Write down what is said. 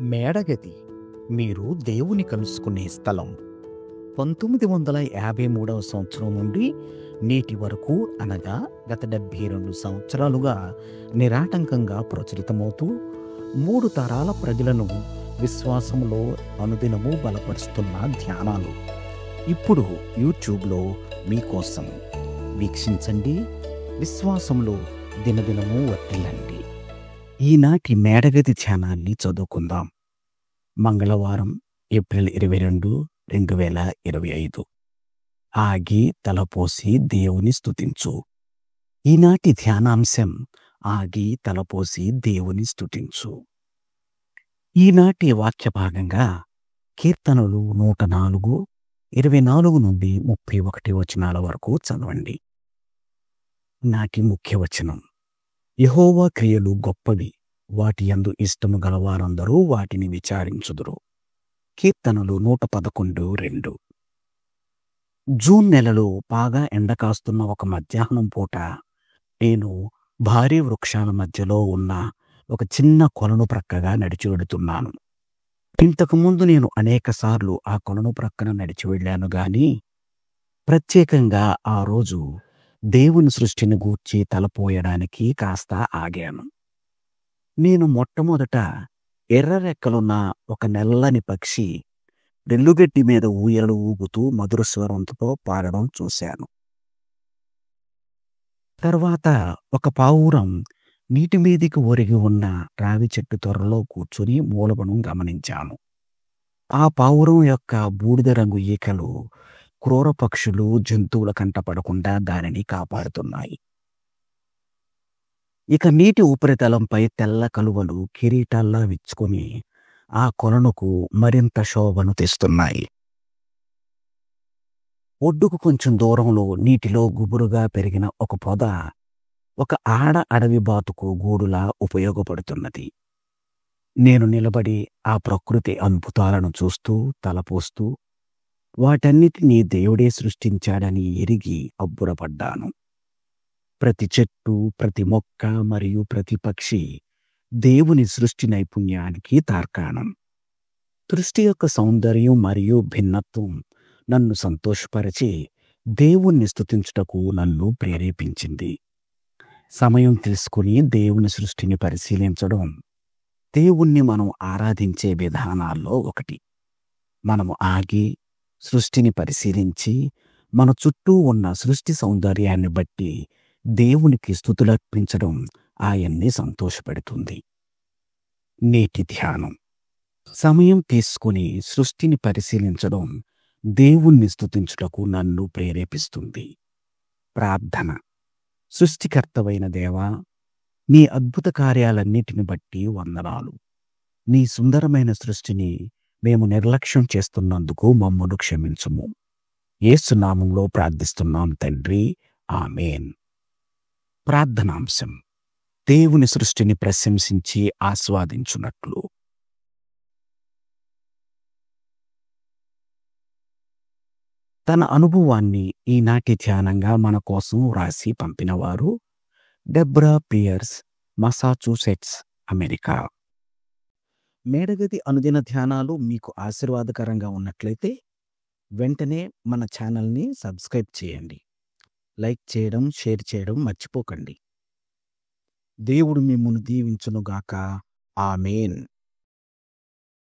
మేడగది మీరు దేవుని కలుసుకునే స్థలం. 1953వ సంవత్సరం నుండి నేటి వరకు అనగా గత 72 సంవత్సరాలుగా నిరాటంకంగా ప్రచురితమవుతూ 3 తరాల ప్రజలను విశ్వాసంలో అనుదినము బలపరుస్తున్న ధ్యానాలు ఇప్పుడు యూట్యూబ్లో మీకోసం. వీక్షించండి, విశ్వాసంలో దినదినము వర్ధిల్లండి. ఈనాటి మేడగది ధ్యానాన్ని చదువుకుందాం. మంగళవారం ఏప్రిల్ 22, 2025. ఆగి తలపోసి దేవుని స్తుతించు. ఈనాటి ధ్యానాంశం ఆగి తలపోసి దేవుని స్తుతించు. ఈనాటి వాక్య భాగంగా కీర్తనలు 104, 24 నుండి 31 వచనాల వరకు చదవండి. నాటి ముఖ్య వచనం: యెహోవా క్రియలు గొప్పవి, వాటి యందు ఇష్టము గలవారందరూ వాటిని విచారించుదురు. కీర్తనలు 111:2. జూన్ నెలలో బాగా ఎండ కాస్తున్న ఒక మధ్యాహ్నం పూట నేను భారీ వృక్షాల మధ్యలో ఉన్న ఒక చిన్న కొలను ప్రక్కగా నడిచి వెడుతున్నాను. ఇంతకుముందు నేను అనేకసార్లు ఆ కొలను ప్రక్కన నడిచి వెళ్ళాను గాని ప్రత్యేకంగా ఆ రోజు దేవుని సృష్టిని గూర్చి తలపోయడానికి కాస్త ఆగాను. నేను మొట్టమొదట ఎర్రరెక్కలున్న ఒక నల్లని పక్షి రెల్లుగడ్డి మీద ఊయలు ఊగుతూ మధుర స్వరంతో పాడడం చూశాను. తర్వాత ఒక పావురం నీటి మీదికి ఒరిగి ఉన్న రావి చెట్టు త్వరలో కూర్చుని మూలగడం గమనించాను. ఆ పావురం యొక్క బూడిద రంగు ఈకలు క్రూర పక్షులు, జంతువుల కంటపడకుండా దానిని కాపాడుతున్నాయి. ఇక నీటి ఉపరితలంపై తెల్ల కలువలు కిరీటాల్లా విచ్చుకొని ఆ కొలనుకు మరింత శోభను తెస్తున్నాయి. ఒడ్డుకు కొంచెం దూరంలో నీటిలో గుబురుగా పెరిగిన ఒక పొద ఒక ఆడ అడవి బాతుకు గూడులా ఉపయోగపడుతున్నది. నేను నిలబడి ఆ ప్రకృతి అద్భుతాలను చూస్తూ తలపోస్తూ వాటన్నిటినీ దేవుడే సృష్టించాడని ఎరిగి అబ్బురపడ్డాను. ప్రతి చెట్టు, ప్రతి మొక్క మరియు ప్రతి పక్షి దేవుని సృష్టి నైపుణ్యానికి తార్కాణం. సృష్టి యొక్క సౌందర్యం మరియు భిన్నత్వం నన్ను సంతోషపరిచి దేవుణ్ణి స్తుతించుటకు నన్ను ప్రేరేపించింది. సమయం తీసుకుని దేవుని సృష్టిని పరిశీలించడం దేవుణ్ణి మనం ఆరాధించే విధానాల్లో ఒకటి. మనము ఆగి సృష్టిని పరిశీలించి మన చుట్టూ ఉన్న సృష్టి సౌందర్యాన్ని బట్టి దేవునికి స్తుతులర్పించడం ఆయన్ని సంతోషపెడుతుంది. నేటి ధ్యానం: సమయం తీసుకుని సృష్టిని పరిశీలించడం దేవుణ్ణి స్తుతించుటకు నన్ను ప్రేరేపిస్తుంది. ప్రార్థన: సృష్టికర్తవైన దేవా, నీ అద్భుత కార్యాలన్నిటిని బట్టి వందనాలు. నీ సుందరమైన సృష్టిని మేము నిర్లక్ష్యం చేస్తున్నందుకు మమ్మను క్షమించుము. యేసు నామములో ప్రార్థిస్తున్నాం తండ్రి, ఆమేన్. ప్రార్థనాంశం: దేవుని సృష్టిని ప్రశంసించి ఆస్వాదించున్నట్లు. తన అనుభవాన్ని ఈనాటి ధ్యానంగా మన కోసం వ్రాసి పంపినవారు డెబ్రా పియర్స్, మసాచుసెట్స్, అమెరికా. మేడగది అనుదిన ధ్యానాలు మీకు ఆశీర్వాదకరంగా ఉన్నట్లయితే వెంటనే మన ఛానల్ని సబ్స్క్రైబ్ చేయండి. లైక్ చేయడం, షేర్ చేయడం మర్చిపోకండి. దేవుడు మిమ్మును దీవించునుగాక. ఆమేన్.